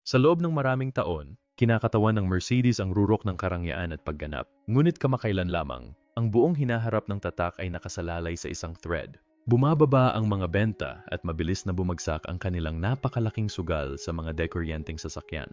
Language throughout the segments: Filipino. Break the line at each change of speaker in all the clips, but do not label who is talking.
Sa loob ng maraming taon, kinakatawan ng Mercedes ang rurok ng karangyaan at pagganap. Ngunit kamakailan lamang, ang buong hinaharap ng tatak ay nakasalalay sa isang thread. Bumababa ang mga benta at mabilis na bumagsak ang kanilang napakalaking sugal sa mga dekuryenteng sasakyan.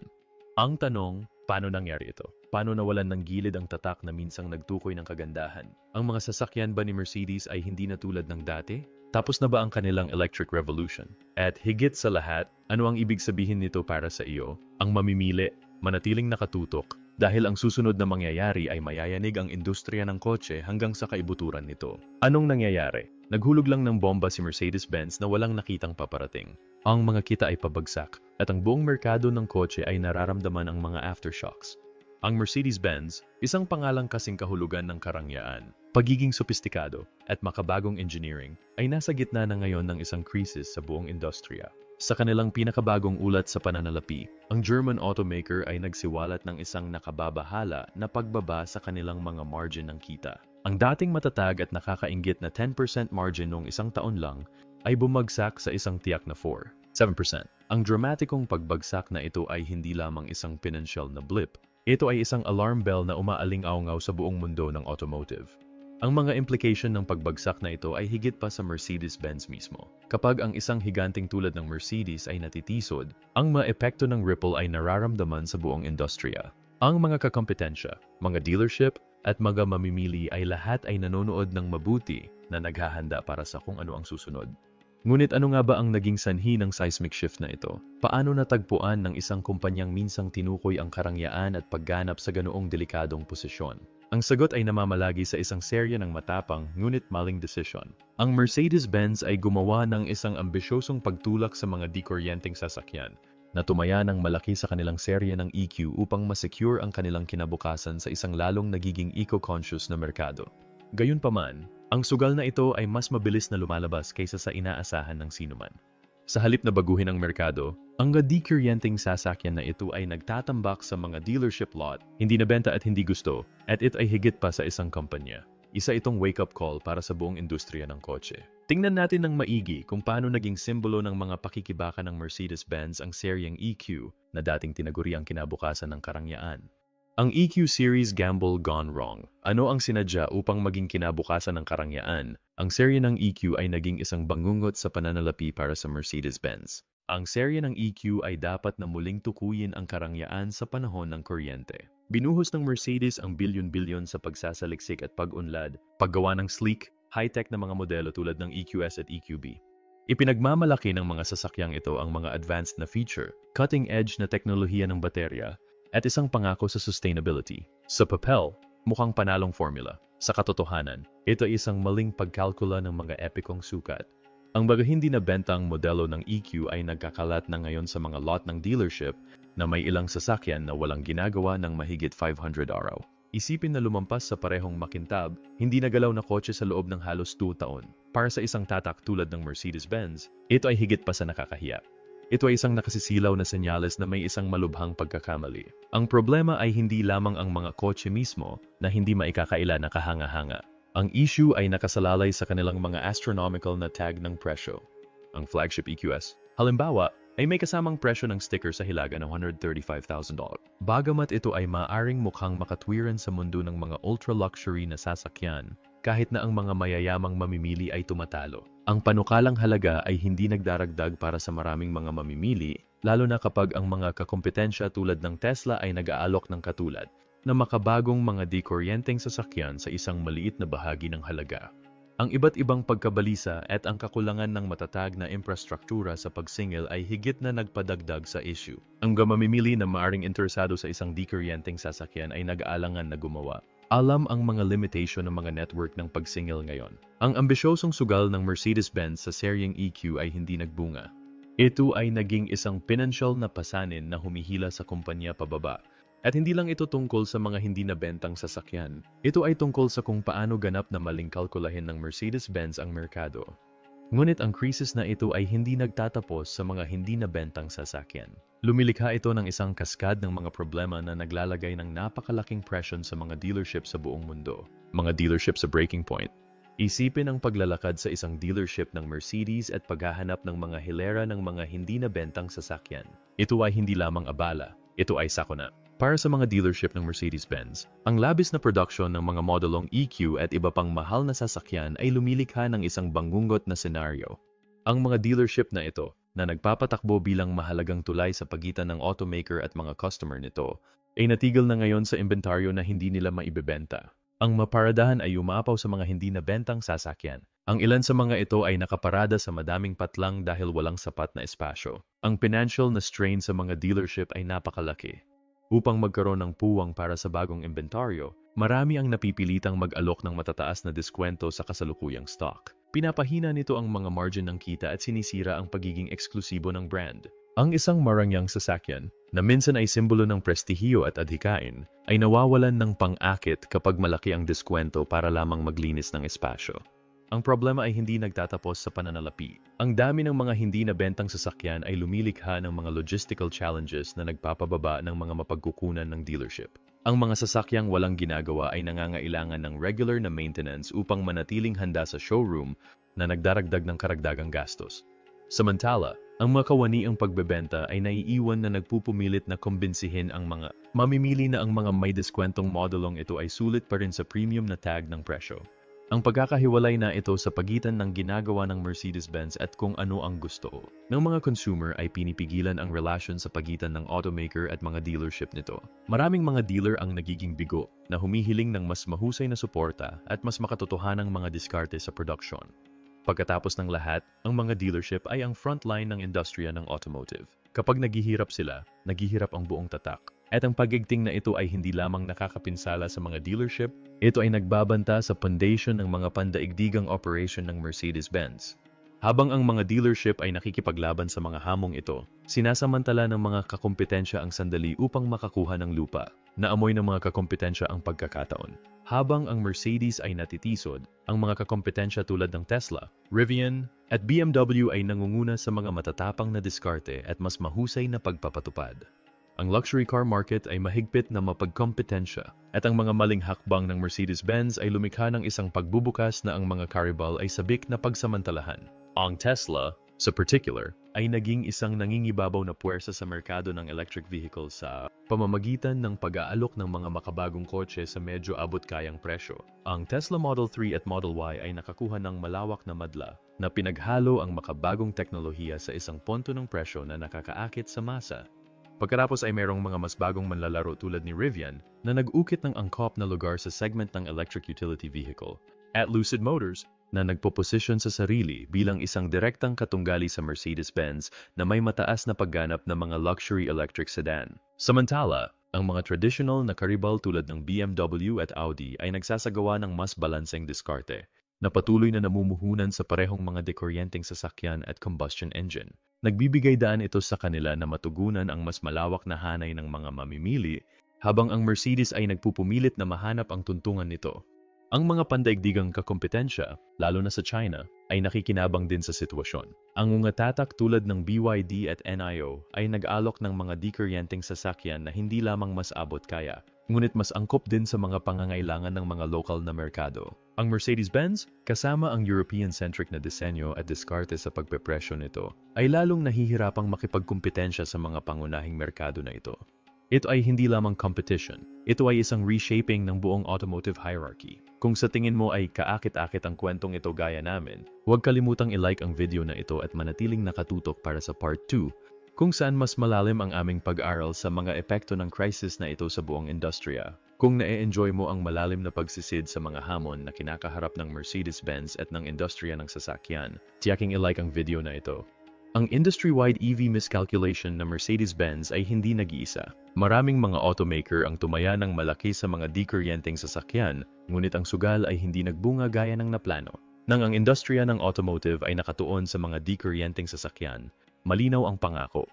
Ang tanong, paano nangyari ito? Paano nawalan ng gilid ang tatak na minsang nagtukoy ng kagandahan? Ang mga sasakyan ba ni Mercedes ay hindi na tulad ng dati? Tapos na ba ang kanilang electric revolution? At higit sa lahat, ano ang ibig sabihin nito para sa iyo? Ang mamimili, manatiling nakatutok, dahil ang susunod na mangyayari ay mayayanig ang industriya ng kotse hanggang sa kaibuturan nito. Anong nangyayari? Naghulog lang ng bomba si Mercedes-Benz na walang nakitang paparating. Ang mga kita ay pabagsak, at ang buong merkado ng kotse ay nararamdaman ang mga aftershocks. Ang Mercedes-Benz, isang pangalang kasing kahulugan ng karangyaan, pagiging sopistikado, at makabagong engineering, ay nasa gitna na ngayon ng isang krisis sa buong industriya. Sa kanilang pinakabagong ulat sa pananalapi, ang German automaker ay nagsiwalat ng isang nakababahala na pagbaba sa kanilang mga margin ng kita. Ang dating matatag at nakakainggit na 10% margin noong isang taon lang ay bumagsak sa isang tiyak na 7%. Ang dramatikong pagbagsak na ito ay hindi lamang isang pinansyal na blip. Ito ay isang alarm bell na umaaling-aungaw sa buong mundo ng automotive. Ang mga implication ng pagbagsak na ito ay higit pa sa Mercedes-Benz mismo. Kapag ang isang higanting tulad ng Mercedes ay natitisod, ang mga epekto ng ripple ay nararamdaman sa buong industriya. Ang mga kakompetensya, mga dealership, at mga mamimili ay lahat ay nanonood ng mabuti na naghahanda para sa kung ano ang susunod. Ngunit ano nga ba ang naging sanhi ng seismic shift na ito? Paano natagpuan ng isang kumpanyang minsang tinukoy ang karangyaan at pagganap sa ganoong delikadong posisyon? Ang sagot ay namamalagi sa isang serya ng matapang ngunit maling desisyon. Ang Mercedes-Benz ay gumawa ng isang ambisyosong pagtulak sa mga dekuryenteng sasakyan na tumaya ng malaki sa kanilang serya ng EQ upang masecure ang kanilang kinabukasan sa isang lalong nagiging eco-conscious na merkado. Gayunpaman, ang sugal na ito ay mas mabilis na lumalabas kaysa sa inaasahan ng sinuman. Sa halip na baguhin ang merkado, ang dekuryenteng sasakyan na ito ay nagtatambak sa mga dealership lot, hindi nabenta at hindi gusto, at ito ay higit pa sa isang kumpanya. Isa itong wake-up call para sa buong industriya ng kotse. Tingnan natin ng maigi kung paano naging simbolo ng mga pakikibaka ng Mercedes-Benz ang seryeng EQ na dating tinaguri ang kinabukasan ng karangyaan. Ang EQ series gamble gone wrong. Ano ang sinadya upang maging kinabukasan ng karangyaan? Ang serye ng EQ ay naging isang bangungot sa pananalapi para sa Mercedes-Benz. Ang serye ng EQ ay dapat na muling tukuyin ang karangyaan sa panahon ng kuryente. Binuhos ng Mercedes ang bilyon-bilyon sa pagsasaliksik at pag-unlad, paggawa ng sleek, high-tech na mga modelo tulad ng EQS at EQB. Ipinagmamalaki ng mga sasakyang ito ang mga advanced na feature, cutting-edge na teknolohiya ng baterya, at isang pangako sa sustainability. Sa papel, mukhang panalong formula. Sa katotohanan, ito ay isang maling pagkalkula ng mga epikong sukat. Ang baga hindi na bentang modelo ng EQ ay nagkakalat na ngayon sa mga lot ng dealership na may ilang sasakyan na walang ginagawa ng mahigit 500 araw. Isipin na lumampas sa parehong makintab, hindi nagalaw na kotse sa loob ng halos 2 taon. Para sa isang tatak tulad ng Mercedes-Benz, ito ay higit pa sa nakakahiya. Ito ay isang nakasisilaw na senyales na may isang malubhang pagkakamali. Ang problema ay hindi lamang ang mga kotse mismo na hindi maikakaila na kahanga-hanga. Ang issue ay nakasalalay sa kanilang mga astronomical na tag ng presyo. Ang flagship EQS, halimbawa, ay may kasamang presyo ng sticker sa hilaga ng $135,000. Bagamat ito ay maaring mukhang makatwiran sa mundo ng mga ultra-luxury na sasakyan, kahit na ang mga mayayamang mamimili ay tumatalo. Ang panukalang halaga ay hindi nagdaragdag para sa maraming mga mamimili, lalo na kapag ang mga kakompetensya tulad ng Tesla ay nag-aalok ng katulad na makabagong mga dekuryenteng sasakyan sa isang maliit na bahagi ng halaga. Ang iba't ibang pagkabalisa at ang kakulangan ng matatag na infrastruktura sa pagsingil ay higit na nagpadagdag sa issue. Ang mamimili na maaring interesado sa isang dekuryenteng sasakyan ay nag-aalangan na gumawa. Alam ang mga limitation ng mga network ng pagsingil ngayon. Ang ambisyosong sugal ng Mercedes-Benz sa seryeng EQ ay hindi nagbunga. Ito ay naging isang pinansyal na pasanin na humihila sa kumpanya pababa. At hindi lang ito tungkol sa mga hindi nabentang sasakyan. Ito ay tungkol sa kung paano ganap na maling kalkulahin ng Mercedes-Benz ang merkado. Ngunit ang krisis na ito ay hindi nagtatapos sa mga hindi nabentang sasakyan. Lumilikha ito ng isang kaskad ng mga problema na naglalagay ng napakalaking presyon sa mga dealership sa buong mundo. Mga dealership sa breaking point. Isipin ang paglalakad sa isang dealership ng Mercedes at paghahanap ng mga hilera ng mga hindi nabentang sasakyan. Ito ay hindi lamang abala, ito ay sakuna. Para sa mga dealership ng Mercedes-Benz, ang labis na production ng mga modelong EQ at iba pang mahal na sasakyan ay lumilikha ng isang bangungot na senaryo. Ang mga dealership na ito, na nagpapatakbo bilang mahalagang tulay sa pagitan ng automaker at mga customer nito, ay natigil na ngayon sa inventaryo na hindi nila maibebenta. Ang maparadahan ay umapaw sa mga hindi nabentang sasakyan. Ang ilan sa mga ito ay nakaparada sa madaming patlang dahil walang sapat na espasyo. Ang financial na strain sa mga dealership ay napakalaki. Upang magkaroon ng puwang para sa bagong inventaryo, marami ang napipilitang mag-alok ng matataas na diskwento sa kasalukuyang stock. Pinapahina nito ang mga margin ng kita at sinisira ang pagiging eksklusibo ng brand. Ang isang marangyang sasakyan, na minsan ay simbolo ng prestihiyo at adhikain, ay nawawalan ng pang-akit kapag malaki ang diskwento para lamang maglinis ng espasyo. Ang problema ay hindi nagtatapos sa pananalapi. Ang dami ng mga hindi nabentang sasakyan ay lumilikha ng mga logistical challenges na nagpapababa ng mga mapagkukunan ng dealership. Ang mga sasakyang walang ginagawa ay nangangailangan ng regular na maintenance upang manatiling handa sa showroom na nagdaragdag ng karagdagang gastos. Samantala, ang mga kawaniang pagbebenta ay naiiwan na nagpupumilit na kumbinsihin ang mga mamimili na ang mga may diskwentong modelong ito ay sulit pa rin sa premium na tag ng presyo. Ang pagkakahiwalay na ito sa pagitan ng ginagawa ng Mercedes-Benz at kung ano ang gusto ng mga consumer ay pinipigilan ang relasyon sa pagitan ng automaker at mga dealership nito. Maraming mga dealer ang nagiging bigo na humihiling ng mas mahusay na suporta at mas makatotohanang mga diskarte sa production. Pagkatapos ng lahat, ang mga dealership ay ang frontline ng industriya ng automotive. Kapag naghihirap sila, naghihirap ang buong tatak. At ang pagigting na ito ay hindi lamang nakakapinsala sa mga dealership, ito ay nagbabanta sa foundation ng mga pandaigdigang operation ng Mercedes-Benz. Habang ang mga dealership ay nakikipaglaban sa mga hamong ito, sinasamantala ng mga kakompetensya ang sandali upang makakuha ng lupa. Naamoy ng mga kakompetensya ang pagkakataon. Habang ang Mercedes ay natitisod, ang mga kakompetensya tulad ng Tesla, Rivian, at BMW ay nangunguna sa mga matatapang na diskarte at mas mahusay na pagpapatupad. Ang luxury car market ay mahigpit na mapagkompetensya at ang mga maling hakbang ng Mercedes-Benz ay lumikha ng isang pagbubukas na ang mga karibal ay sabik na pagsamantalahan. Ang Tesla, sa particular, ay naging isang nangingibabaw na puwersa sa merkado ng electric vehicles sa pamamagitan ng pag-aalok ng mga makabagong kotse sa medyo abot-kayang presyo. Ang Tesla Model 3 at Model Y ay nakakuha ng malawak na madla na pinaghalo ang makabagong teknolohiya sa isang ponto ng presyo na nakakaakit sa masa. Pagkatapos ay mayroong mga mas bagong manlalaro tulad ni Rivian na nag-ukit ng angkop na lugar sa segment ng electric utility vehicle. At Lucid Motors na nagpoposisyon sa sarili bilang isang direktang katunggali sa Mercedes-Benz na may mataas na pagganap ng mga luxury electric sedan. Samantala, ang mga traditional na karibal tulad ng BMW at Audi ay nagsasagawa ng mas balanseng diskarte na patuloy na namumuhunan sa parehong mga dekuryenteng sasakyan at combustion engine. Nagbibigay daan ito sa kanila na matugunan ang mas malawak na hanay ng mga mamimili habang ang Mercedes ay nagpupumilit na mahanap ang tuntungan nito. Ang mga pandaigdigang kakompetensya, lalo na sa China, ay nakikinabang din sa sitwasyon. Ang mga tatak tulad ng BYD at NIO ay nag-alok ng mga dekuryenteng sasakyan na hindi lamang mas abot kaya, ngunit mas angkop din sa mga pangangailangan ng mga lokal na merkado. Ang Mercedes-Benz, kasama ang European-centric na disenyo at diskarte sa pagpepresyo nito, ay lalong nahihirapang makipagkumpetensya sa mga pangunahing merkado na ito. Ito ay hindi lamang competition, ito ay isang reshaping ng buong automotive hierarchy. Kung sa tingin mo ay kaakit-akit ang kwentong ito gaya namin, huwag kalimutang i-like ang video na ito at manatiling nakatutok para sa part 2, kung saan mas malalim ang aming pag-aral sa mga epekto ng crisis na ito sa buong industriya. Kung na-enjoy mo ang malalim na pagsisid sa mga hamon na kinakaharap ng Mercedes-Benz at ng industriya ng sasakyan, tiyaking i-like ang video na ito. Ang industry-wide EV miscalculation na Mercedes-Benz ay hindi nag-iisa. Maraming mga automaker ang tumaya ng malaki sa mga dekuryenteng sasakyan, ngunit ang sugal ay hindi nagbunga gaya ng naplano. Nang ang industriya ng automotive ay nakatuon sa mga dekuryenteng sasakyan, malinaw ang pangako.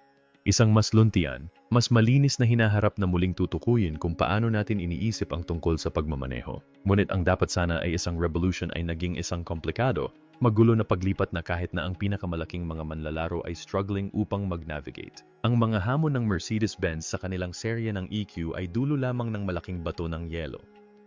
Isang mas luntian, mas malinis na hinaharap na muling tutukuyin kung paano natin iniisip ang tungkol sa pagmamaneho. Ngunit ang dapat sana ay isang revolution ay naging isang komplikado, magulo na paglipat na kahit na ang pinakamalaking mga manlalaro ay struggling upang mag-navigate. Ang mga hamon ng Mercedes-Benz sa kanilang serye ng EQ ay dulo lamang ng malaking bato ng yelo.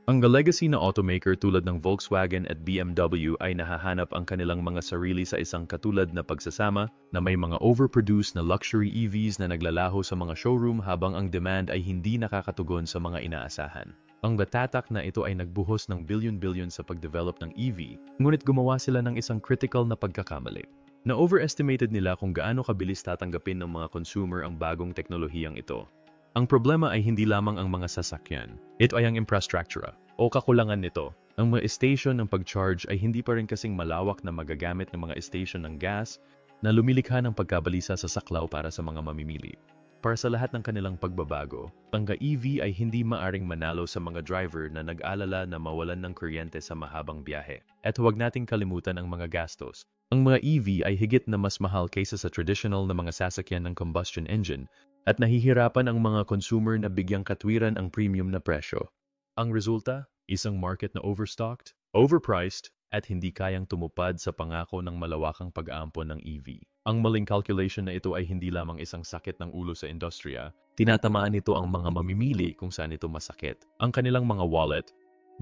Ang legacy na automaker tulad ng Volkswagen at BMW ay nahahanap ang kanilang mga sarili sa isang katulad na pagsasama na may mga overproduced na luxury EVs na naglalaho sa mga showroom habang ang demand ay hindi nakakatugon sa mga inaasahan. Ang batatak na ito ay nagbuhos ng billion-billion sa pagdevelop ng EV, ngunit gumawa sila ng isang critical na pagkakamali. Na-overestimated nila kung gaano kabilis tatanggapin ng mga consumer ang bagong teknolohiyang ito. Ang problema ay hindi lamang ang mga sasakyan. Ito ay ang infrastruktura o kakulangan nito. Ang mga station ng pag-charge ay hindi pa rin kasing malawak na magagamit ng mga station ng gas na lumilikha ng pagkabalisa sa saklaw para sa mga mamimili. Para sa lahat ng kanilang pagbabago, ang EV ay hindi maaring manalo sa mga driver na nag-alala na mawalan ng kuryente sa mahabang biyahe. At huwag nating kalimutan ang mga gastos. Ang mga EV ay higit na mas mahal kaysa sa traditional na mga sasakyan ng combustion engine at nahihirapan ang mga consumer na bigyang katwiran ang premium na presyo. Ang resulta, isang market na overstocked, overpriced, at hindi kayang tumupad sa pangako ng malawakang pag-aampon ng EV. Ang maling calculation na ito ay hindi lamang isang sakit ng ulo sa industriya, tinatamaan nito ang mga mamimili kung saan ito masakit. Ang kanilang mga wallet.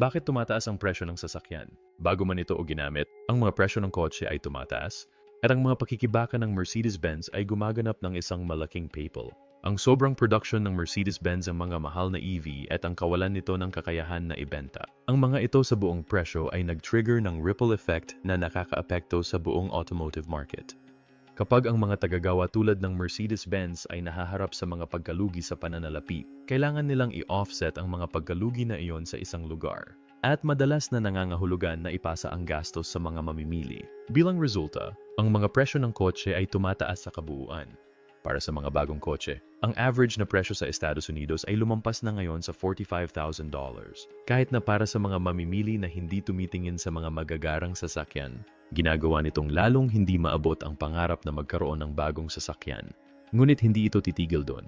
Bakit tumataas ang presyo ng sasakyan? Bago man ito o ginamit, ang mga presyo ng kotse ay tumataas, at ang mga pakikibaka ng Mercedes-Benz ay gumaganap ng isang malaking PayPal. Ang sobrang production ng Mercedes-Benz ang mga mahal na EV at ang kawalan nito ng kakayahan na ibenta. Ang mga ito sa buong presyo ay nag-trigger ng ripple effect na nakakaapekto sa buong automotive market. Kapag ang mga tagagawa tulad ng Mercedes-Benz ay nahaharap sa mga pagkalugi sa pananalapi, kailangan nilang i-offset ang mga pagkalugi na iyon sa isang lugar. At madalas na nangangahulugan na ipasa ang gastos sa mga mamimili. Bilang resulta, ang mga presyo ng kotse ay tumataas sa kabuuan. Para sa mga bagong kotse, ang average na presyo sa Estados Unidos ay lumampas na ngayon sa $45,000. Kahit na para sa mga mamimili na hindi tumitingin sa mga magagarang sasakyan, ginagawa nitong lalong hindi maabot ang pangarap na magkaroon ng bagong sasakyan. Ngunit hindi ito titigil doon.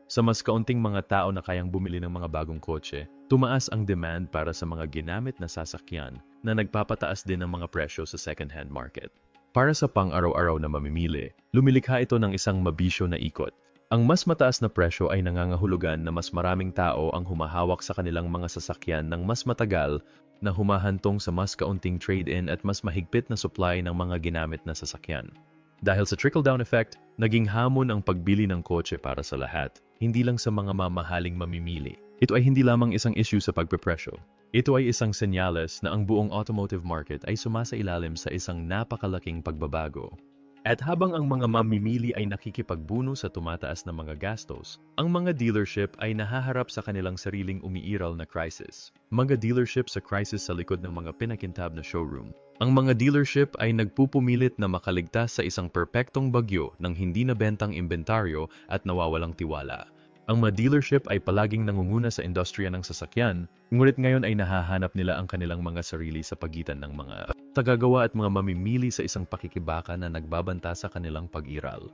Sa mas kaunting mga tao na kayang bumili ng mga bagong kotse, tumaas ang demand para sa mga ginamit na sasakyan na nagpapataas din ang mga presyo sa second-hand market. Para sa pang-araw-araw na mamimili, lumilikha ito ng isang mabisyo na ikot. Ang mas mataas na presyo ay nangangahulugan na mas maraming tao ang humahawak sa kanilang mga sasakyan ng mas matagal na humahantong sa mas kaunting trade-in at mas mahigpit na supply ng mga ginamit na sasakyan. Dahil sa trickle-down effect, naging hamon ang pagbili ng kotse para sa lahat, hindi lang sa mga mamahaling mamimili. Ito ay hindi lamang isang issue sa pagpepresyo. Ito ay isang senyales na ang buong automotive market ay sumasailalim sa isang napakalaking pagbabago. At habang ang mga mamimili ay nakikipagbuno sa tumataas na mga gastos, ang mga dealership ay nahaharap sa kanilang sariling umiiral na crisis. Mga dealership sa crisis sa likod ng mga pinakintab na showroom. Ang mga dealership ay nagpupumilit na makaligtas sa isang perpektong bagyo ng hindi nabentang inventaryo at nawawalang tiwala. Ang mga dealership ay palaging nangunguna sa industriya ng sasakyan, ngunit ngayon ay nahahanap nila ang kanilang mga sarili sa pagitan ng mga tagagawa at mga mamimili sa isang pakikibaka na nagbabanta sa kanilang pag-iral.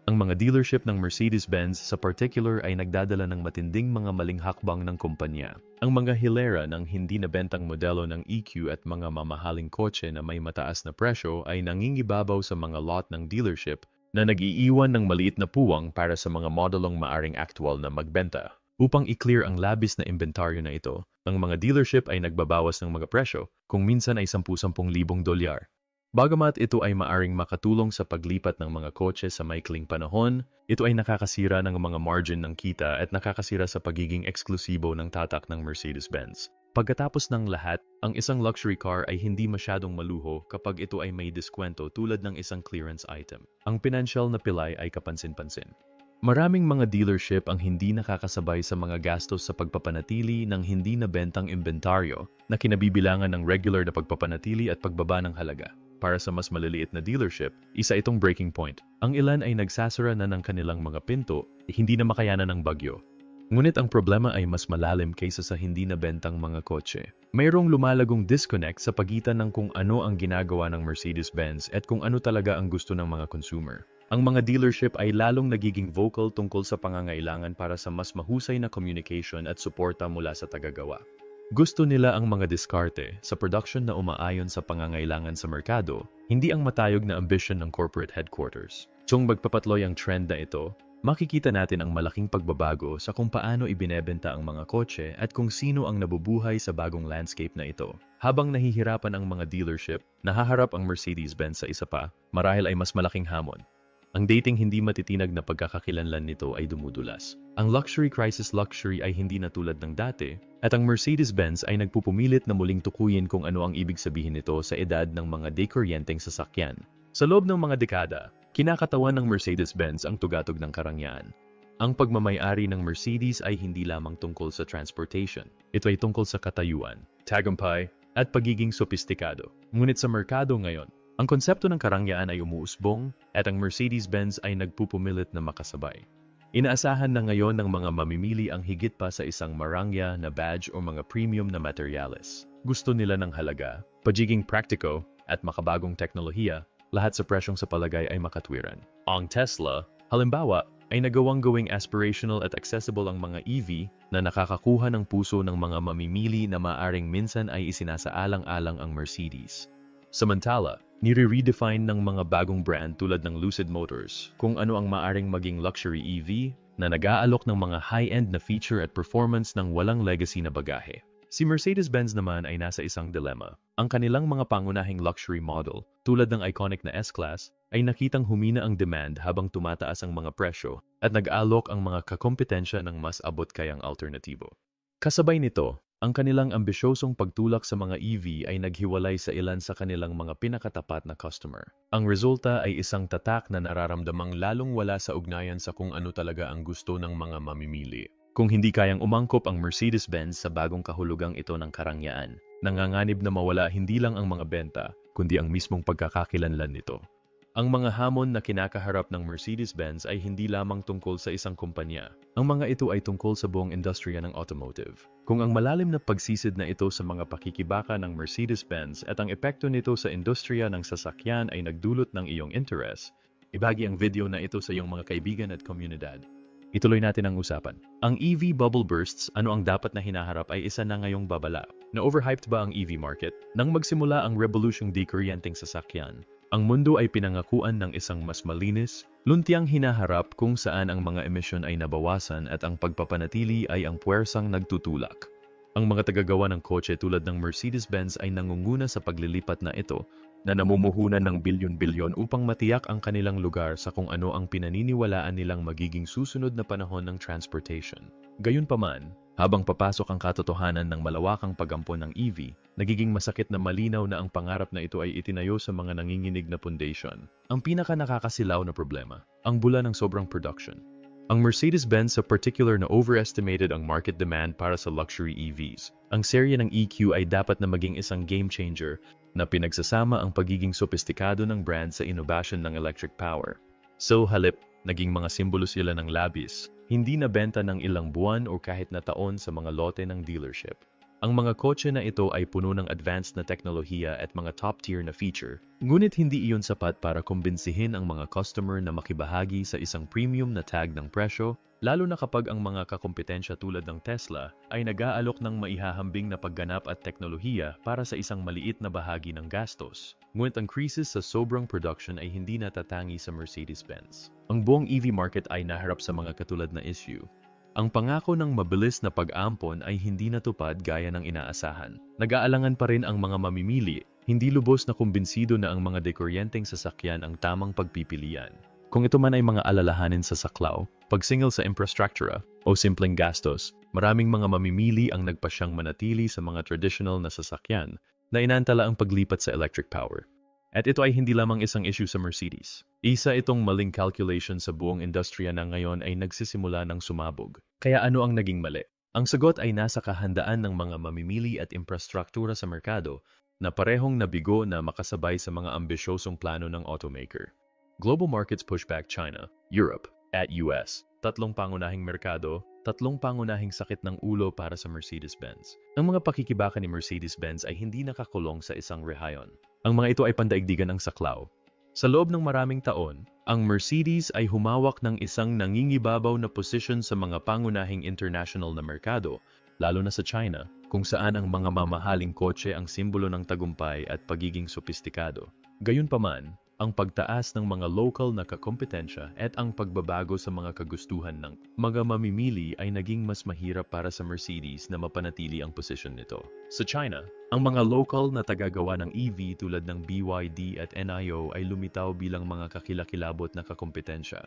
Ang mga dealership ng Mercedes-Benz sa particular ay nagdadala ng matinding mga maling hakbang ng kumpanya. Ang mga hilera ng hindi nabentang modelo ng EQ at mga mamahaling kotse na may mataas na presyo ay nangingibabaw sa mga lot ng dealership na nag-iiwan ng maliit na puwang para sa mga modelong maaring actual na magbenta. Upang i-clear ang labis na inventaryo na ito, ang mga dealership ay nagbabawas ng mga presyo, kung minsan ay $10,000. Bagamat ito ay maaring makatulong sa paglipat ng mga kotse sa maikling panahon, ito ay nakakasira ng mga margin ng kita at nakakasira sa pagiging eksklusibo ng tatak ng Mercedes-Benz. Pagkatapos ng lahat, ang isang luxury car ay hindi masyadong maluho kapag ito ay may diskwento tulad ng isang clearance item. Ang pinansyal na pilay ay kapansin-pansin. Maraming mga dealership ang hindi nakakasabay sa mga gastos sa pagpapanatili ng hindi nabentang inventaryo na kinabibilangan ng regular na pagpapanatili at pagbaba ng halaga. Para sa mas maliliit na dealership, isa itong breaking point. Ang ilan ay nagsasara na ng kanilang mga pinto, hindi na makayanan ng bagyo. Ngunit ang problema ay mas malalim kaysa sa hindi nabentang mga kotse. Mayroong lumalagong disconnect sa pagitan ng kung ano ang ginagawa ng Mercedes-Benz at kung ano talaga ang gusto ng mga consumer. Ang mga dealership ay lalong nagiging vocal tungkol sa pangangailangan para sa mas mahusay na communication at suporta mula sa tagagawa. Gusto nila ang mga diskarte sa production na umaayon sa pangangailangan sa merkado, hindi ang matayog na ambition ng corporate headquarters. Kung magpapatuloy ang trend na ito, makikita natin ang malaking pagbabago sa kung paano ibinebenta ang mga kotse at kung sino ang nabubuhay sa bagong landscape na ito. Habang nahihirapan ang mga dealership, nahaharap ang Mercedes-Benz sa isa pa, marahil ay mas malaking hamon. Ang dating hindi matitinag na pagkakakilanlan nito ay dumudulas. Ang luxury crisis luxury ay hindi na tulad ng dati, at ang Mercedes-Benz ay nagpupumilit na muling tukuyin kung ano ang ibig sabihin nito sa edad ng mga dekuryenteng sasakyan. Sa loob ng mga dekada, kinakatawan ng Mercedes-Benz ang tugatog ng karangyaan. Ang pagmamay-ari ng Mercedes ay hindi lamang tungkol sa transportation. Ito ay tungkol sa katayuan, tagumpay, at pagiging sopistikado. Ngunit sa merkado ngayon, ang konsepto ng karangyaan ay umuusbong at ang Mercedes-Benz ay nagpupumilit na makasabay. Inaasahan na ngayon ng mga mamimili ang higit pa sa isang marangya na badge o mga premium na materyales. Gusto nila ng halaga, pagiging praktiko, at makabagong teknolohiya, lahat sa presyong sa palagay ay makatwiran. Ang Tesla, halimbawa, ay nagawang gawing aspirational at accessible ang mga EV na nakakakuha ng puso ng mga mamimili na maaring minsan ay isinasaalang-alang ang Mercedes. Samantala, nire-redefine ng mga bagong brand tulad ng Lucid Motors kung ano ang maaring maging luxury EV na nag-aalok ng mga high-end na feature at performance ng walang legacy na bagahe. Si Mercedes-Benz naman ay nasa isang dilemma. Ang kanilang mga pangunahing luxury model, tulad ng iconic na S-Class, ay nakitang humina ang demand habang tumataas ang mga presyo at nag-alok ang mga kakompetensya ng mas abot kayang alternatibo. Kasabay nito, ang kanilang ambisyosong pagtulak sa mga EV ay naghiwalay sa ilan sa kanilang mga pinakatapat na customer. Ang resulta ay isang tatak na nararamdamang lalong wala sa ugnayan sa kung ano talaga ang gusto ng mga mamimili. Kung hindi kayang umangkop ang Mercedes-Benz sa bagong kahulugang ito ng karangyaan, nanganganib na mawala hindi lang ang mga benta, kundi ang mismong pagkakakilanlan nito. Ang mga hamon na kinakaharap ng Mercedes-Benz ay hindi lamang tungkol sa isang kumpanya. Ang mga ito ay tungkol sa buong industriya ng automotive. Kung ang malalim na pagsisid na ito sa mga pakikibaka ng Mercedes-Benz at ang epekto nito sa industriya ng sasakyan ay nagdulot ng iyong interes, ibagi ang video na ito sa iyong mga kaibigan at komunidad. Ituloy natin ang usapan. Ang EV bubble bursts, ano ang dapat na hinaharap ay isa na ngayong babala. Na-overhyped ba ang EV market? Nang magsimula ang revolusyong dekuryenteng sasakyan, ang mundo ay pinangakuan ng isang mas malinis, luntiang hinaharap kung saan ang mga emisyon ay nabawasan at ang pagpapanatili ay ang puwersang nagtutulak. Ang mga tagagawa ng kotse tulad ng Mercedes-Benz ay nangunguna sa paglilipat na ito na namumuhunan ng bilyon-bilyon upang matiyak ang kanilang lugar sa kung ano ang pinaniniwalaan nilang magiging susunod na panahon ng transportation. Gayunpaman, habang papasok ang katotohanan ng malawakang pag-ampon ng EV, nagiging masakit na malinaw na ang pangarap na ito ay itinayo sa mga nanginginig na pundasyon. Ang pinaka-nakakasilaw na problema, ang bula ng sobrang production. Ang Mercedes-Benz sa particular na overestimated ang market demand para sa luxury EVs. Ang serye ng EQ ay dapat na maging isang game changer na pinagsasama ang pagiging sopistikado ng brand sa innovation ng electric power. So halip, naging mga simbolo sila ng labis, hindi nabenta ng ilang buwan o kahit na taon sa mga lote ng dealership. Ang mga kotse na ito ay puno ng advanced na teknolohiya at mga top-tier na feature, ngunit hindi iyon sapat para kumbinsihin ang mga customer na makibahagi sa isang premium na tag ng presyo, lalo na kapag ang mga kakompetensya tulad ng Tesla ay nag-aalok ng maihahambing na pagganap at teknolohiya para sa isang maliit na bahagi ng gastos. Ngunit ang krisis sa sobrang production ay hindi natatangi sa Mercedes-Benz. Ang buong EV market ay naharap sa mga katulad na issue. Ang pangako ng mabilis na pag-ampon ay hindi natupad gaya ng inaasahan. Nag-aalangan pa rin ang mga mamimili, hindi lubos na kumbinsido na ang mga dekuryenteng sasakyan ang tamang pagpipilian. Kung ito man ay mga alalahanin sa saklaw, pagsingil sa infrastruktura, o simpleng gastos, maraming mga mamimili ang nagpasyang manatili sa mga traditional na sasakyan na inantala ang paglipat sa electric power. At ito ay hindi lamang isang issue sa Mercedes. Isa itong maling calculation sa buong industriya na ngayon ay nagsisimula ng sumabog. Kaya ano ang naging mali? Ang sagot ay nasa kahandaan ng mga mamimili at infrastruktura sa merkado na parehong nabigo na makasabay sa mga ambisyosong plano ng automaker. Global markets push back China, Europe, at US. Tatlong pangunahing merkado, tatlong pangunahing sakit ng ulo para sa Mercedes-Benz. Ang mga pakikibaka ni Mercedes-Benz ay hindi nakakulong sa isang rehayon. Ang mga ito ay pandaigdigan ng saklaw. Sa loob ng maraming taon, ang Mercedes ay humawak ng isang nangingibabaw na posisyon sa mga pangunahing international na merkado, lalo na sa China, kung saan ang mga mamahaling kotse ang simbolo ng tagumpay at pagiging sopistikado. Gayunpaman, ang pagtaas ng mga local na kakompetensya at ang pagbabago sa mga kagustuhan ng mga mamimili ay naging mas mahirap para sa Mercedes na mapanatili ang posisyon nito. Sa China, ang mga local na tagagawa ng EV tulad ng BYD at NIO ay lumitaw bilang mga kakilakilabot na kakompetensya.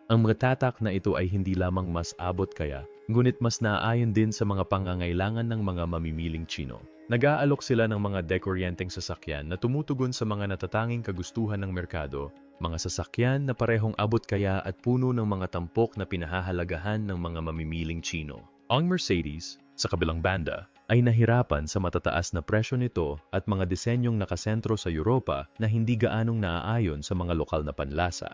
Ang mga tatak na ito ay hindi lamang mas abot kaya, ngunit mas naaayon din sa mga pangangailangan ng mga mamimiling Chino. Nag-aalok sila ng mga dekuryenteng sasakyan na tumutugon sa mga natatanging kagustuhan ng merkado, mga sasakyan na parehong abot kaya at puno ng mga tampok na pinahahalagahan ng mga mamimiling Chino. Ang Mercedes, sa kabilang banda, ay nahirapan sa matataas na presyo nito at mga disenyong nakasentro sa Europa na hindi gaanong naaayon sa mga lokal na panlasa.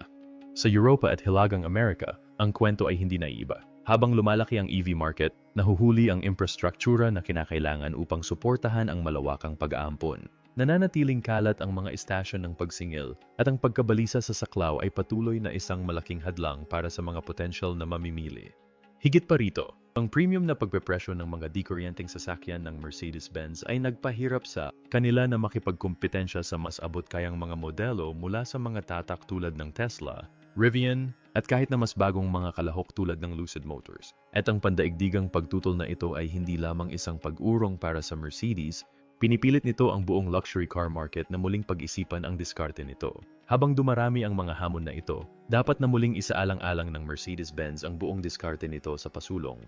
Sa Europa at Hilagang Amerika, ang kwento ay hindi naiiba. Habang lumalaki ang EV market, nahuhuli ang infrastruktura na kinakailangan upang suportahan ang malawakang pag-aampon. Nananatiling kalat ang mga istasyon ng pagsingil at ang pagkabalisa sa saklaw ay patuloy na isang malaking hadlang para sa mga potensyal na mamimili. Higit pa rito, ang premium na pagpepresyo ng mga dekuryenteng sasakyan ng Mercedes-Benz ay nagpahirap sa kanila na makipagkumpetensya sa mas abot kayang mga modelo mula sa mga tatak tulad ng Tesla, Rivian, at kahit na mas bagong mga kalahok tulad ng Lucid Motors. At ang pandaigdigang pagtutol na ito ay hindi lamang isang pag-urong para sa Mercedes, pinipilit nito ang buong luxury car market na muling pag-isipan ang diskarte nito. Habang dumarami ang mga hamon na ito, dapat na muling isaalang-alang ng Mercedes-Benz ang buong diskarte nito sa pasulong.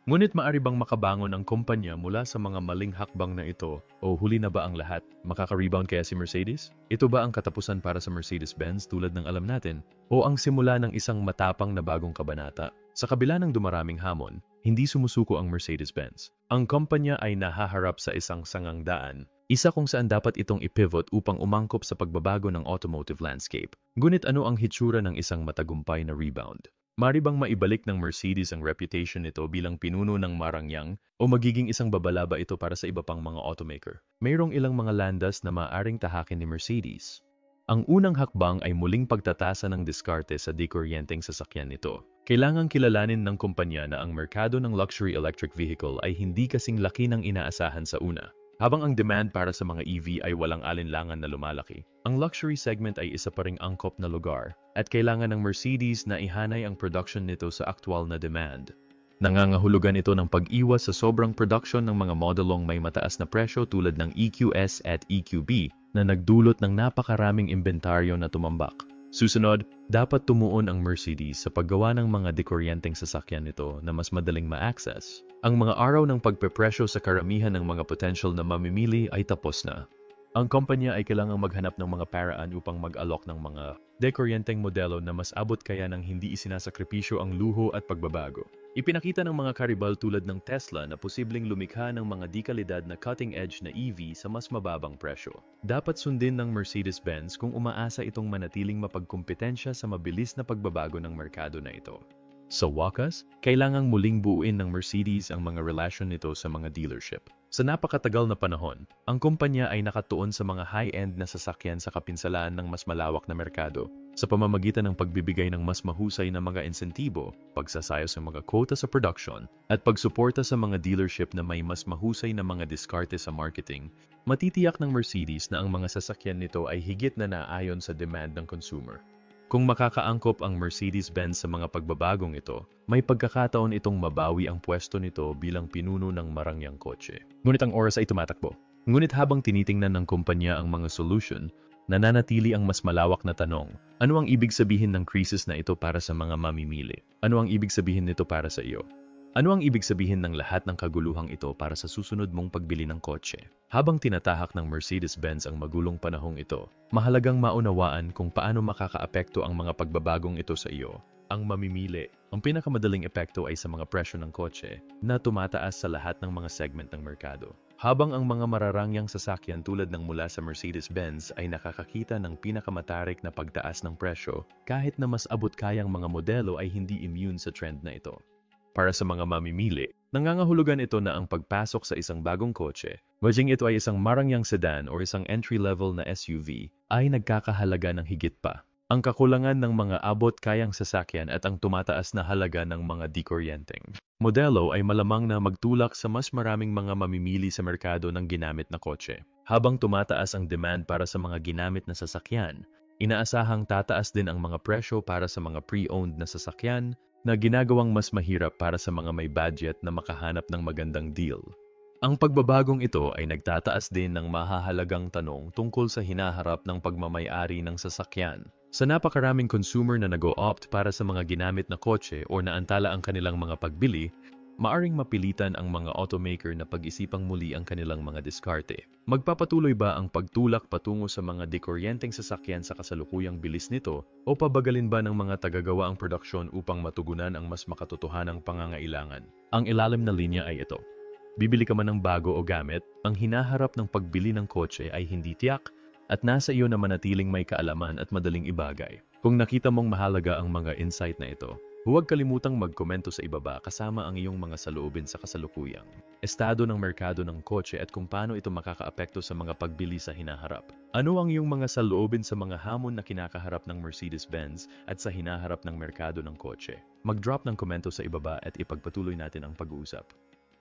Ngunit maaari bang makabangon ang kumpanya mula sa mga maling hakbang na ito o huli na ba ang lahat? Makaka-rebound kaya si Mercedes? Ito ba ang katapusan para sa Mercedes-Benz tulad ng alam natin? O ang simula ng isang matapang na bagong kabanata? Sa kabila ng dumaraming hamon, hindi sumusuko ang Mercedes-Benz. Ang kumpanya ay nahaharap sa isang sangang daan, isa kung saan dapat itong ipivot upang umangkop sa pagbabago ng automotive landscape. Ngunit ano ang hitsura ng isang matagumpay na rebound? Maaari bang maibalik ng Mercedes ang reputation nito bilang pinuno ng marangyang o magiging isang babalaba ito para sa iba pang mga automaker? Mayroong ilang mga landas na maaaring tahakin ni Mercedes. Ang unang hakbang ay muling pagtatasa ng diskarte sa dekuryenteng sasakyan nito. Kailangang kilalanin ng kumpanya na ang merkado ng luxury electric vehicle ay hindi kasing laki ng inaasahan sa una. Habang ang demand para sa mga EV ay walang alinlangan na lumalaki, ang luxury segment ay isa pa ring angkop na lugar at kailangan ng Mercedes na ihanay ang production nito sa aktwal na demand. Nangangahulugan ito ng pag-iwas sa sobrang production ng mga modelong may mataas na presyo tulad ng EQS at EQB na nagdulot ng napakaraming inventaryo na tumambak. Susunod, dapat tumuon ang Mercedes sa paggawa ng mga dekuryenteng sasakyan nito na mas madaling ma-access. Ang mga araw ng pagpepresyo sa karamihan ng mga potential na mamimili ay tapos na. Ang kumpanya ay kailangang maghanap ng mga paraan upang mag-alok ng mga dekuryenteng modelo na mas abot kaya ng hindi isinasakripisyo ang luho at pagbabago. Ipinakita ng mga karibal tulad ng Tesla na posibleng lumikha ng mga di-kalidad na cutting-edge na EV sa mas mababang presyo. Dapat sundin ng Mercedes-Benz kung umaasa itong manatiling mapagkumpetensya sa mabilis na pagbabago ng merkado na ito. Sa wakas, kailangang muling buuin ng Mercedes ang mga relasyon nito sa mga dealership. Sa napakatagal na panahon, ang kumpanya ay nakatuon sa mga high-end na sasakyan sa kapinsalaan ng mas malawak na merkado sa pamamagitan ng pagbibigay ng mas mahusay na mga insentibo, pagsasayos ng mga quota sa production, at pagsuporta sa mga dealership na may mas mahusay na mga diskarte sa marketing. Matitiyak ng Mercedes na ang mga sasakyan nito ay higit na naayon sa demand ng consumer. Kung makakaangkop ang Mercedes-Benz sa mga pagbabagong ito, may pagkakataon itong mabawi ang pwesto nito bilang pinuno ng marangyang kotse. Ngunit ang oras ay tumatakbo. Ngunit habang tinitingnan ng kumpanya ang mga solution, nananatili ang mas malawak na tanong, ano ang ibig sabihin ng krisis na ito para sa mga mamimili? Ano ang ibig sabihin nito para sa iyo? Ano ang ibig sabihin ng lahat ng kaguluhang ito para sa susunod mong pagbili ng kotse? Habang tinatahak ng Mercedes-Benz ang magulong panahong ito, mahalagang maunawaan kung paano makakaapekto ang mga pagbabagong ito sa iyo. Ang mamimili, ang pinakamadaling epekto ay sa mga presyo ng kotse na tumataas sa lahat ng mga segment ng merkado. Habang ang mga mararangyang sasakyan tulad ng mula sa Mercedes-Benz ay nakakakita ng pinakamatarik na pagtaas ng presyo, kahit na mas abot kayang mga modelo ay hindi immune sa trend na ito. Para sa mga mamimili, nangangahulugan ito na ang pagpasok sa isang bagong kotse, maging ito ay isang marangyang sedan o isang entry-level na SUV, ay nagkakahalaga ng higit pa. Ang kakulangan ng mga abot kayang sasakyan at ang tumataas na halaga ng mga dekuryenteng modelo ay malamang na magtulak sa mas maraming mga mamimili sa merkado ng ginamit na kotse. Habang tumataas ang demand para sa mga ginamit na sasakyan, Inaasahang tataas din ang mga presyo para sa mga pre-owned na sasakyan na ginagawang mas mahirap para sa mga may budget na makahanap ng magandang deal. Ang pagbabagong ito ay nagtataas din ng mahahalagang tanong tungkol sa hinaharap ng pagmamay-ari ng sasakyan. Sa napakaraming consumer na nag-o-opt para sa mga ginamit na kotse o naantala ang kanilang mga pagbili, maaring mapilitan ang mga automaker na pag-isipang muli ang kanilang mga diskarte. Magpapatuloy ba ang pagtulak patungo sa mga dekuryenteng sasakyan sa kasalukuyang bilis nito o pabagalin ba ng mga tagagawa ang produksyon upang matugunan ang mas makatotohanang pangangailangan? Ang ilalim na linya ay ito. Bibili ka man ng bago o gamit, ang hinaharap ng pagbili ng kotse ay hindi tiyak at nasa iyo na manatiling may kaalaman at madaling ibagay. Kung nakita mong mahalaga ang mga insight na ito, huwag kalimutang magkomento sa ibaba kasama ang iyong mga saloobin sa kasalukuyang estado ng merkado ng kotse at kung paano ito makakaapekto sa mga pagbili sa hinaharap. Ano ang iyong mga saloobin sa mga hamon na kinakaharap ng Mercedes-Benz at sa hinaharap ng merkado ng kotse? Mag-drop ng komento sa ibaba at ipagpatuloy natin ang pag-uusap.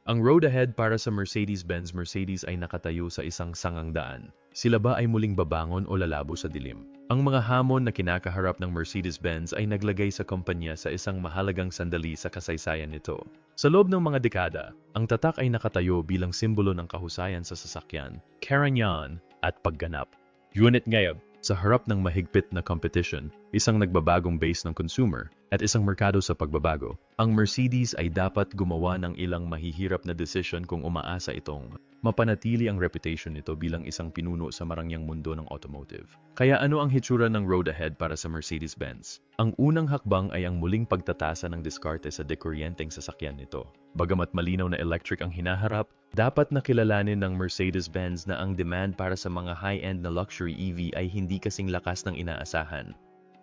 Ang road ahead para sa Mercedes-Benz Mercedes ay nakatayo sa isang sangang daan. Sila ba ay muling babangon o lalabo sa dilim? Ang mga hamon na kinakaharap ng Mercedes-Benz ay naglagay sa kumpanya sa isang mahalagang sandali sa kasaysayan nito. Sa loob ng mga dekada, ang tatak ay nakatayo bilang simbolo ng kahusayan sa sasakyan, karangyaan at pagganap. Ngunit ngayon, sa harap ng mahigpit na competition, isang nagbabagong base ng consumer, at isang merkado sa pagbabago, ang Mercedes ay dapat gumawa ng ilang mahihirap na desisyon kung umaasa itong mapanatili ang reputation nito bilang isang pinuno sa marangyang mundo ng automotive. Kaya ano ang hitsura ng road ahead para sa Mercedes-Benz? Ang unang hakbang ay ang muling pagtatasa ng diskarte sa dekuryenteng sasakyan nito. Bagamat malinaw na electric ang hinaharap, dapat nakilalanin ng Mercedes-Benz na ang demand para sa mga high-end na luxury EV ay hindi kasing lakas ng inaasahan.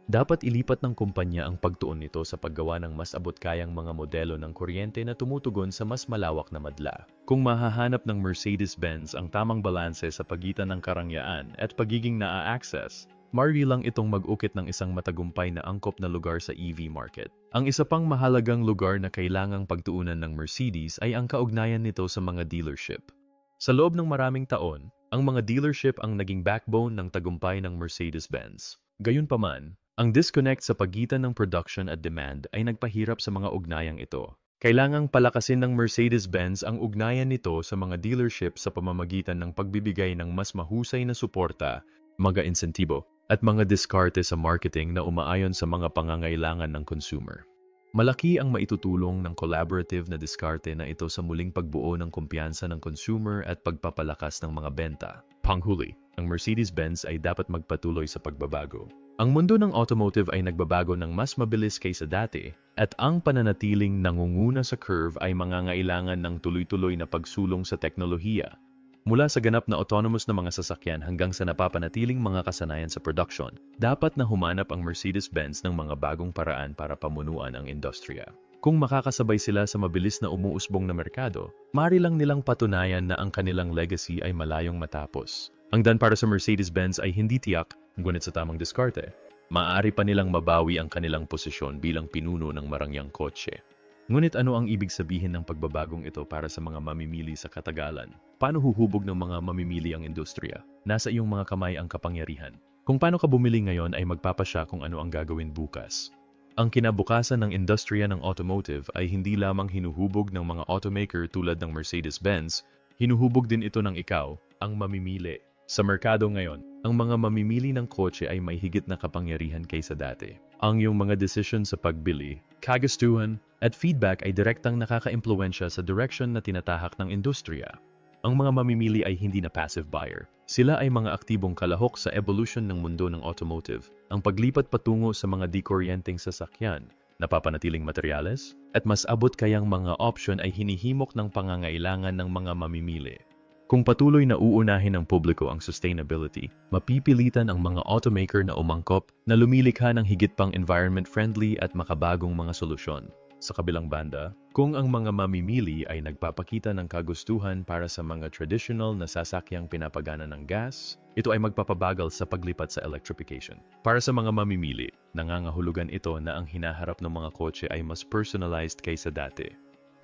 Dapat ilipat ng kumpanya ang pagtuon nito sa paggawa ng mas abot-kayang mga modelo ng kuryente na tumutugon sa mas malawak na madla. Kung mahahanap ng Mercedes-Benz ang tamang balanse sa pagitan ng karangyaan at pagiging naa-access, maaari lang itong mag-ukit ng isang matagumpay na angkop na lugar sa EV market. Ang isa pang mahalagang lugar na kailangang pagtuunan ng Mercedes ay ang kaugnayan nito sa mga dealership. Sa loob ng maraming taon, ang mga dealership ang naging backbone ng tagumpay ng Mercedes-Benz. Gayunpaman, ang disconnect sa pagitan ng production at demand ay nagpahirap sa mga ugnayang ito. Kailangang palakasin ng Mercedes-Benz ang ugnayan nito sa mga dealership sa pamamagitan ng pagbibigay ng mas mahusay na suporta, mga insentibo, at mga diskarte sa marketing na umaayon sa mga pangangailangan ng consumer. Malaki ang maitutulong ng collaborative na diskarte na ito sa muling pagbuo ng kumpiyansa ng consumer at pagpapalakas ng mga benta. Panghuli, ang Mercedes-Benz ay dapat magpatuloy sa pagbabago. Ang mundo ng automotive ay nagbabago ng mas mabilis kaysa dati at ang pananatiling nangunguna sa curve ay mangangailangan ng tuloy-tuloy na pagsulong sa teknolohiya. Mula sa ganap na autonomous na mga sasakyan hanggang sa napapanatiling mga kasanayan sa production, dapat na humanap ang Mercedes-Benz ng mga bagong paraan para pamunuan ang industriya. Kung makakasabay sila sa mabilis na umuusbong na merkado, maaari lang nilang patunayan na ang kanilang legacy ay malayong matapos. Ang daan para sa Mercedes-Benz ay hindi tiyak, ngunit sa tamang diskarte, maaari pa nilang mabawi ang kanilang posisyon bilang pinuno ng marangyang kotse. Ngunit ano ang ibig sabihin ng pagbabagong ito para sa mga mamimili sa katagalan? Paano huhubog ng mga mamimili ang industriya? Nasa iyong mga kamay ang kapangyarihan. Kung paano ka bumili ngayon ay magpapasya kung ano ang gagawin bukas. Ang kinabukasan ng industriya ng automotive ay hindi lamang hinuhubog ng mga automaker tulad ng Mercedes-Benz, hinuhubog din ito ng ikaw, ang mamimili. Sa merkado ngayon, ang mga mamimili ng kotse ay may higit na kapangyarihan kaysa dati. Ang iyong mga desisyon sa pagbili, kagustuhan, at feedback ay direktang nakaka-impluwensya sa direksyon na tinatahak ng industriya. Ang mga mamimili ay hindi na passive buyer. Sila ay mga aktibong kalahok sa evolution ng mundo ng automotive. Ang paglipat patungo sa mga dekuryenteng sasakyan, napapanatiling materyales, at mas abot kayang mga option ay hinihimok ng pangangailangan ng mga mamimili. Kung patuloy na uunahin ng publiko ang sustainability, mapipilitan ang mga automaker na umangkop na lumilikha ng higit pang environment-friendly at makabagong mga solusyon. Sa kabilang banda, kung ang mga mamimili ay nagpapakita ng kagustuhan para sa mga traditional na sasakyang pinapagana ng gas, ito ay magpapabagal sa paglipat sa electrification. Para sa mga mamimili, nangangahulugan ito na ang hinaharap ng mga kotse ay mas personalized kaysa dati.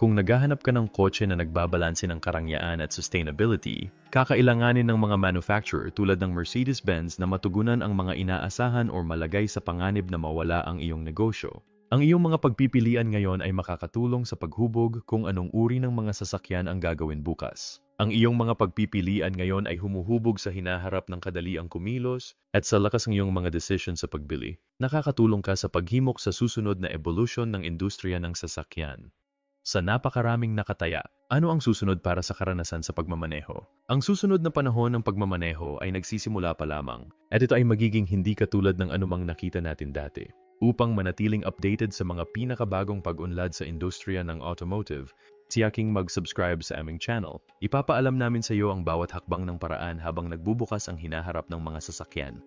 Kung naghahanap ka ng kotse na nagbabalanse ng karangyaan at sustainability, kakailanganin ng mga manufacturer tulad ng Mercedes-Benz na matugunan ang mga inaasahan o malagay sa panganib na mawala ang iyong negosyo. Ang iyong mga pagpipilian ngayon ay makakatulong sa paghubog kung anong uri ng mga sasakyan ang gagawin bukas. Ang iyong mga pagpipilian ngayon ay humuhubog sa hinaharap ng kadaliang kumilos at sa lakas ng iyong mga desisyon sa pagbili. Nakakatulong ka sa paghimok sa susunod na evolusyon ng industriya ng sasakyan. Sa napakaraming nakataya, ano ang susunod para sa karanasan sa pagmamaneho? Ang susunod na panahon ng pagmamaneho ay nagsisimula pa lamang at ito ay magiging hindi katulad ng anumang nakita natin dati. Upang manatiling updated sa mga pinakabagong pag-unlad sa industriya ng automotive, tiyaking mag-subscribe sa aming channel. Ipapaalam namin sa iyo ang bawat hakbang ng paraan habang nagbubukas ang hinaharap ng mga sasakyan.